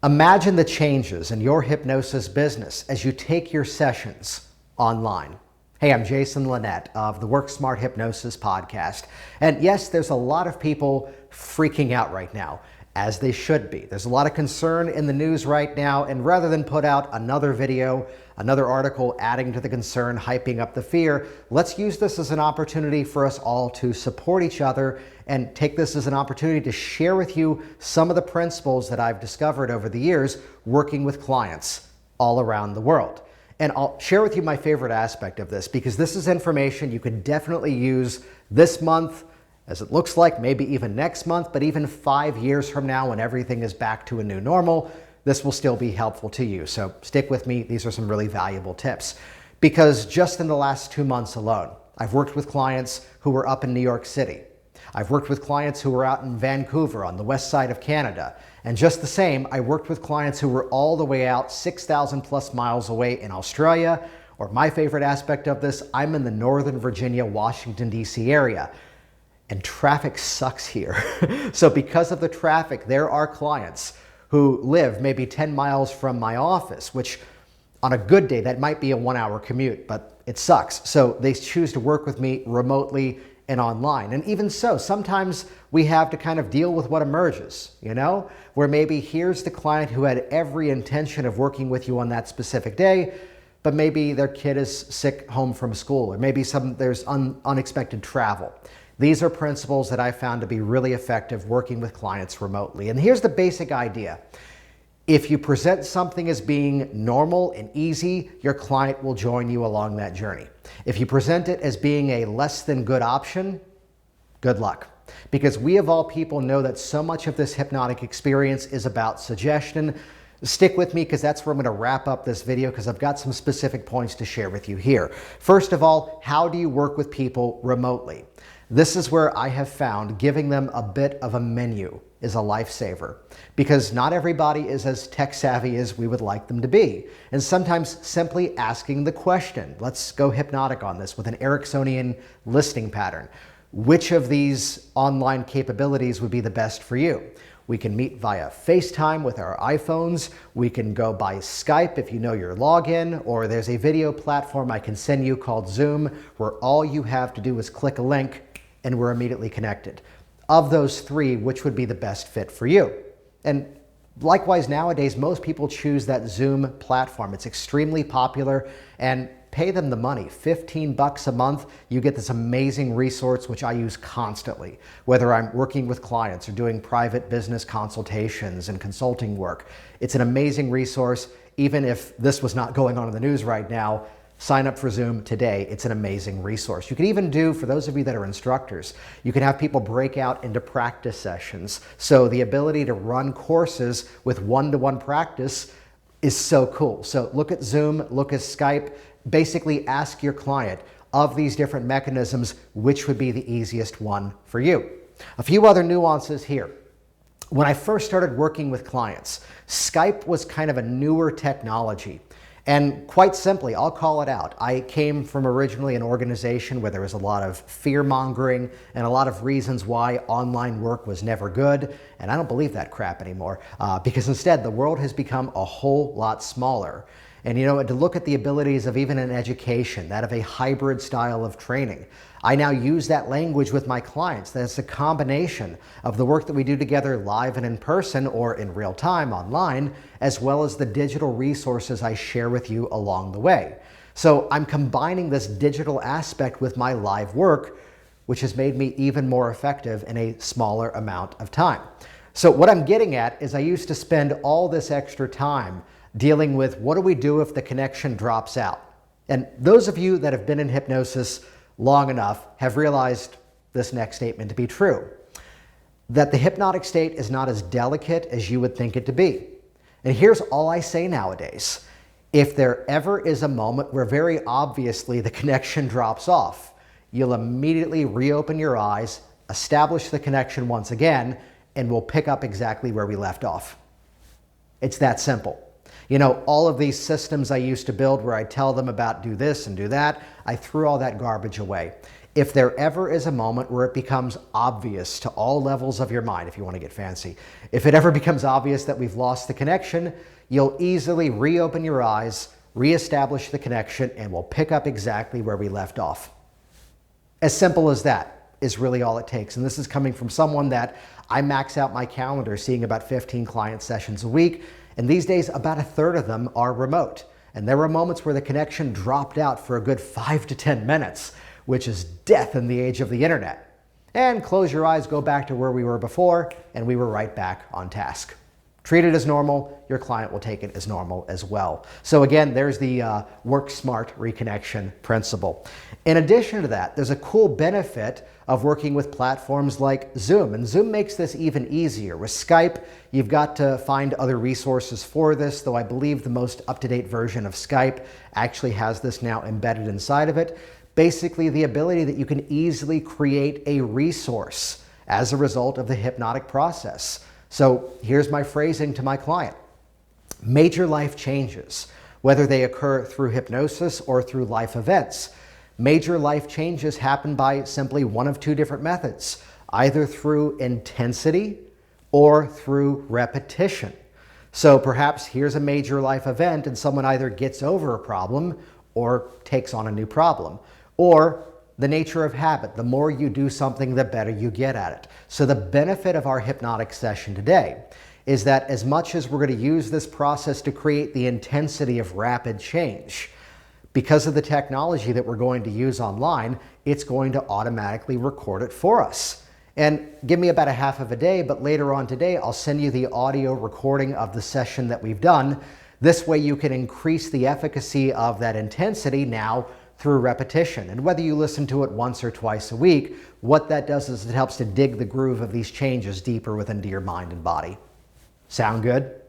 Imagine the changes in your hypnosis business as you take your sessions online. Hey, I'm Jason Lynette of the Work Smart Hypnosis podcast. And yes, there's a lot of people freaking out right now, as they should be. There's a lot of concern in the news right now, and rather than put out another video, another article adding to the concern, hyping up the fear, let's use this as an opportunity for us all to support each other and take this as an opportunity to share with you some of the principles that I've discovered over the years working with clients all around the world. And I'll share with you my favorite aspect of this, because this is information you can definitely use this month, as it looks like, maybe even next month, but even 5 years from now when everything is back to a new normal, this will still be helpful to you. So stick with me. These are some really valuable tips. Because just in the last 2 months alone, I've worked with clients who were up in New York City. I've worked with clients who were out in Vancouver on the west side of Canada. And just the same, I worked with clients who were all the way out 6,000 plus miles away in Australia, or my favorite aspect of this, I'm in the Northern Virginia, Washington, D.C. area. And traffic sucks here. So because of the traffic, there are clients who live maybe 10 miles from my office, which on a good day, that might be a 1-hour commute, but it sucks. So they choose to work with me remotely and online. And even so, sometimes we have to kind of deal with what emerges, where maybe here's the client who had every intention of working with you on that specific day, but maybe their kid is sick home from school, or maybe there's unexpected travel. These are principles that I found to be really effective working with clients remotely. And here's the basic idea. If you present something as being normal and easy, your client will join you along that journey. If you present it as being a less than good option, good luck. Because we of all people know that so much of this hypnotic experience is about suggestion. Stick with me, because that's where I'm going to wrap up this video, because I've got some specific points to share with you here. First of all, how do you work with people remotely? This is where I have found giving them a bit of a menu is a lifesaver, because not everybody is as tech savvy as we would like them to be. And sometimes simply asking the question, let's go hypnotic on this with an Ericksonian listening pattern. Which of these online capabilities would be the best for you? We can meet via FaceTime with our iPhones. We can go by Skype if you know your login, or there's a video platform I can send you called Zoom, where all you have to do is click a link and we're immediately connected. Of those three, which would be the best fit for you? And likewise, nowadays, most people choose that Zoom platform. It's extremely popular, and pay them the money. 15 bucks a month, you get this amazing resource, which I use constantly, whether I'm working with clients or doing private business consultations and consulting work. It's an amazing resource. Even if this was not going on in the news right now, sign up for Zoom today. It's an amazing resource. You can even do, for those of you that are instructors, you can have people break out into practice sessions. So the ability to run courses with one-to-one practice is so cool. So look at Zoom, look at Skype. Basically ask your client, of these different mechanisms, which would be the easiest one for you. A few other nuances here. When I first started working with clients, Skype was kind of a newer technology. And quite simply, I'll call it out. I came from originally an organization where there was a lot of fear-mongering and a lot of reasons why online work was never good. And I don't believe that crap anymore, because instead the world has become a whole lot smaller. And to look at the abilities of even an education, that of a hybrid style of training, I now use that language with my clients. That's a combination of the work that we do together live and in person, or in real time online, as well as the digital resources I share with you along the way. So I'm combining this digital aspect with my live work, which has made me even more effective in a smaller amount of time. So what I'm getting at is I used to spend all this extra time dealing with what do we do if the connection drops out? And those of you that have been in hypnosis long enough have realized this next statement to be true, that the hypnotic state is not as delicate as you would think it to be. And here's all I say nowadays. If there ever is a moment where very obviously the connection drops off, you'll immediately reopen your eyes, establish the connection once again, and we'll pick up exactly where we left off. It's that simple. All of these systems I used to build where I tell them about do this and do that, I threw all that garbage away. If there ever is a moment where it becomes obvious to all levels of your mind, if you want to get fancy, if it ever becomes obvious that we've lost the connection, you'll easily reopen your eyes, reestablish the connection, and we'll pick up exactly where we left off. As simple as that is really all it takes. And this is coming from someone that I max out my calendar seeing about 15 client sessions a week. And these days, about a third of them are remote. And there were moments where the connection dropped out for a good 5 to 10 minutes, which is death in the age of the internet. And close your eyes, go back to where we were before, and we were right back on task. Treat it as normal, your client will take it as normal as well. So again, there's the work smart reconnection principle. In addition to that, there's a cool benefit of working with platforms like Zoom, and Zoom makes this even easier. With Skype, you've got to find other resources for this, though I believe the most up-to-date version of Skype actually has this now embedded inside of it. Basically, the ability that you can easily create a resource as a result of the hypnotic process. So here's my phrasing to my client. Major life changes, whether they occur through hypnosis or through life events. Major life changes happen by simply one of two different methods, either through intensity or through repetition. So perhaps here's a major life event and someone either gets over a problem or takes on a new problem. Or the nature of habit, the more you do something, the better you get at it. So the benefit of our hypnotic session today is that as much as we're going to use this process to create the intensity of rapid change, because of the technology that we're going to use online, it's going to automatically record it for us. And give me about a half of a day, but later on today, I'll send you the audio recording of the session that we've done. This way you can increase the efficacy of that intensity now through repetition. And whether you listen to it once or twice a week, what that does is it helps to dig the groove of these changes deeper within your mind and body. Sound good?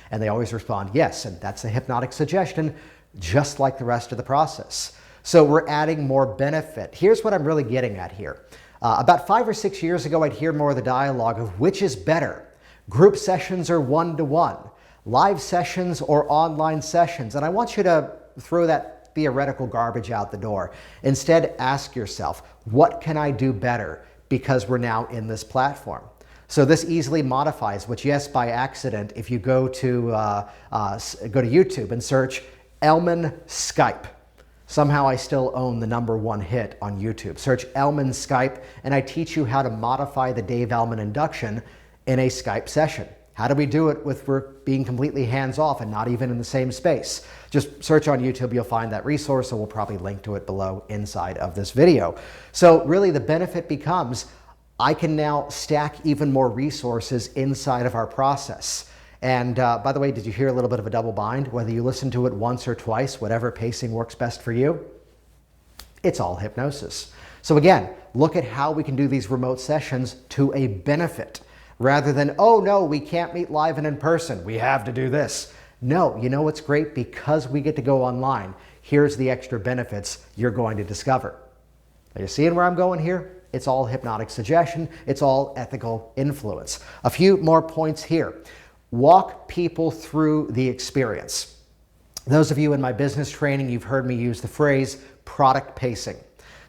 And they always respond, yes, and that's a hypnotic suggestion, just like the rest of the process. So we're adding more benefit. Here's what I'm really getting at here. About 5 or 6 years ago, I'd hear more of the dialogue of which is better, group sessions or one-to-one, live sessions or online sessions. And I want you to throw that theoretical garbage out the door. Instead, ask yourself, what can I do better because we're now in this platform? So this easily modifies, which yes, by accident, if you go to YouTube and search Elman Skype, somehow I still own the #1 hit on YouTube. Search Elman Skype and I teach you how to modify the Dave Elman induction in a Skype session. How do we do it with being completely hands-off and not even in the same space? Just search on YouTube, you'll find that resource, so we'll probably link to it below inside of this video. So really the benefit becomes I can now stack even more resources inside of our process. And by the way, did you hear a little bit of a double bind? Whether you listen to it once or twice, whatever pacing works best for you, it's all hypnosis. So again, look at how we can do these remote sessions to a benefit. Rather than, oh no, we can't meet live and in person, we have to do this. No, you know what's great? Because we get to go online, here's the extra benefits you're going to discover. Are you seeing where I'm going here? It's all hypnotic suggestion, it's all ethical influence. A few more points here. Walk people through the experience. Those of you in my business training, you've heard me use the phrase product pacing.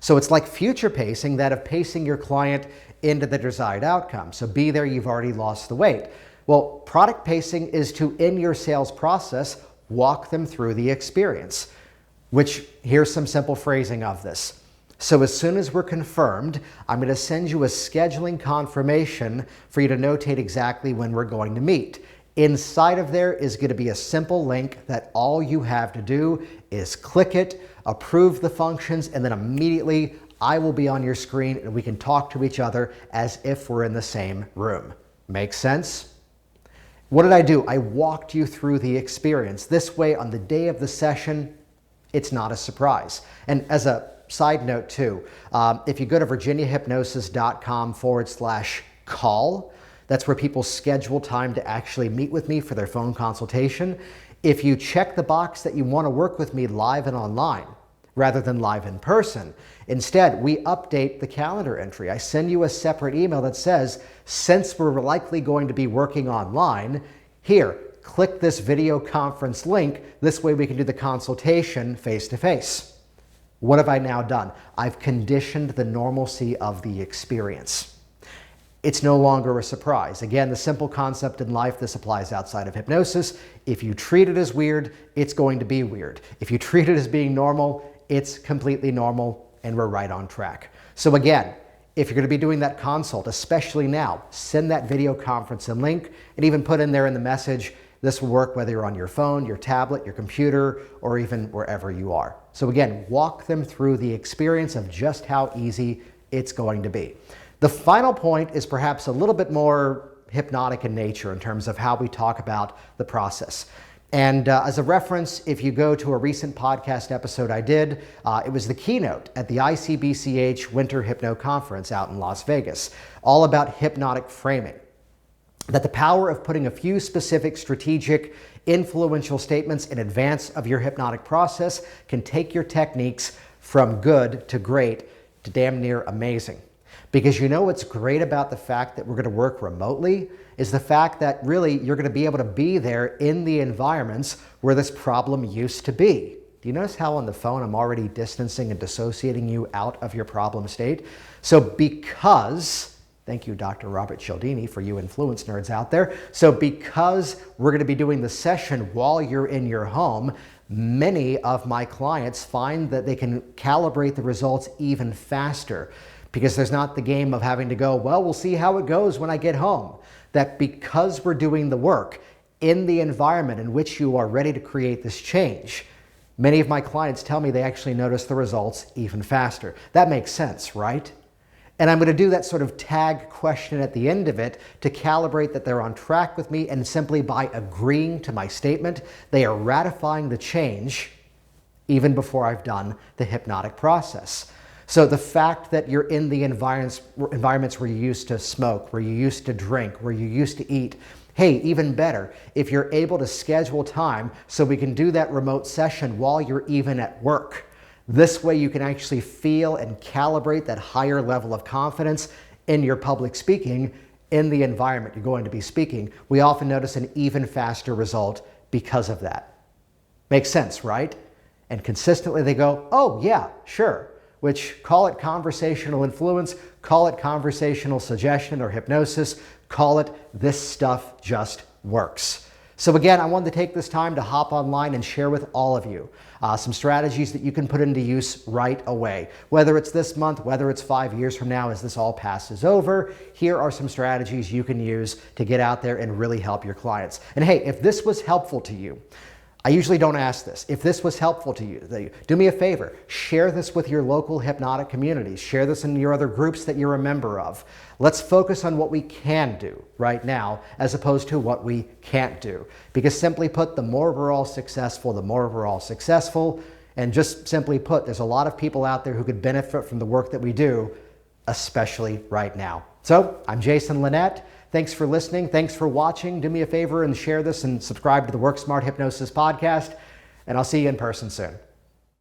So it's like future pacing, that of pacing your client into the desired outcome. So be there, you've already lost the weight. Well, product pacing is to, in your sales process, walk them through the experience, which here's some simple phrasing of this. So as soon as we're confirmed, I'm going to send you a scheduling confirmation for you to notate exactly when we're going to meet. Inside of there is going to be a simple link that all you have to do is click it, approve the functions, and then immediately I will be on your screen and we can talk to each other as if we're in the same room. Make sense? What did I do? I walked you through the experience. This way, on the day of the session, it's not a surprise. And as a side note too, if you go to virginiahypnosis.com/call, that's where people schedule time to actually meet with me for their phone consultation. If you check the box that you want to work with me live and online, rather than live in person, instead, we update the calendar entry. I send you a separate email that says, since we're likely going to be working online, here, click this video conference link. This way we can do the consultation face-to-face. What have I now done? I've conditioned the normalcy of the experience. It's no longer a surprise. Again, the simple concept in life, this applies outside of hypnosis. If you treat it as weird, it's going to be weird. If you treat it as being normal, it's completely normal, and we're right on track. So again, if you're going to be doing that consult, especially now, send that video conferencing link and even put in there in the message. This will work whether you're on your phone, your tablet, your computer, or even wherever you are. So again, walk them through the experience of just how easy it's going to be. The final point is perhaps a little bit more hypnotic in nature in terms of how we talk about the process. And as a reference, if you go to a recent podcast episode I did, it was the keynote at the ICBCH Winter Hypno Conference out in Las Vegas, all about hypnotic framing. That the power of putting a few specific strategic, influential statements in advance of your hypnotic process can take your techniques from good to great to damn near amazing. Because you know what's great about the fact that we're going to work remotely is the fact that really you're going to be able to be there in the environments where this problem used to be. Do you notice how on the phone I'm already distancing and dissociating you out of your problem state? So because, thank you Dr. Robert Cialdini for you influence nerds out there, so because we're going to be doing the session while you're in your home, many of my clients find that they can calibrate the results even faster. Because there's not the game of having to go, well, we'll see how it goes when I get home. That because we're doing the work in the environment in which you are ready to create this change, many of my clients tell me they actually notice the results even faster. That makes sense, right? And I'm going to do that sort of tag question at the end of it to calibrate that they're on track with me, and simply by agreeing to my statement, they are ratifying the change even before I've done the hypnotic process. So the fact that you're in the environments where you used to smoke, where you used to drink, where you used to eat, hey, even better, if you're able to schedule time so we can do that remote session while you're even at work. This way you can actually feel and calibrate that higher level of confidence in your public speaking in the environment you're going to be speaking. We often notice an even faster result because of that. Makes sense, right? And consistently they go, oh yeah, sure. Which, call it conversational influence, call it conversational suggestion or hypnosis, call it this stuff just works. So again, I wanted to take this time to hop online and share with all of you some strategies that you can put into use right away. Whether it's this month, whether it's 5 years from now as this all passes over, here are some strategies you can use to get out there and really help your clients. And hey, if this was helpful to you, I usually don't ask this. If this was helpful to you, do me a favor, share this with your local hypnotic communities. Share this in your other groups that you're a member of. Let's focus on what we can do right now as opposed to what we can't do. Because simply put, the more we're all successful, the more we're all successful. And just simply put, there's a lot of people out there who could benefit from the work that we do, especially right now. So I'm Jason Linett. Thanks for listening. Thanks for watching. Do me a favor and share this and subscribe to the Work Smart Hypnosis podcast, and I'll see you in person soon.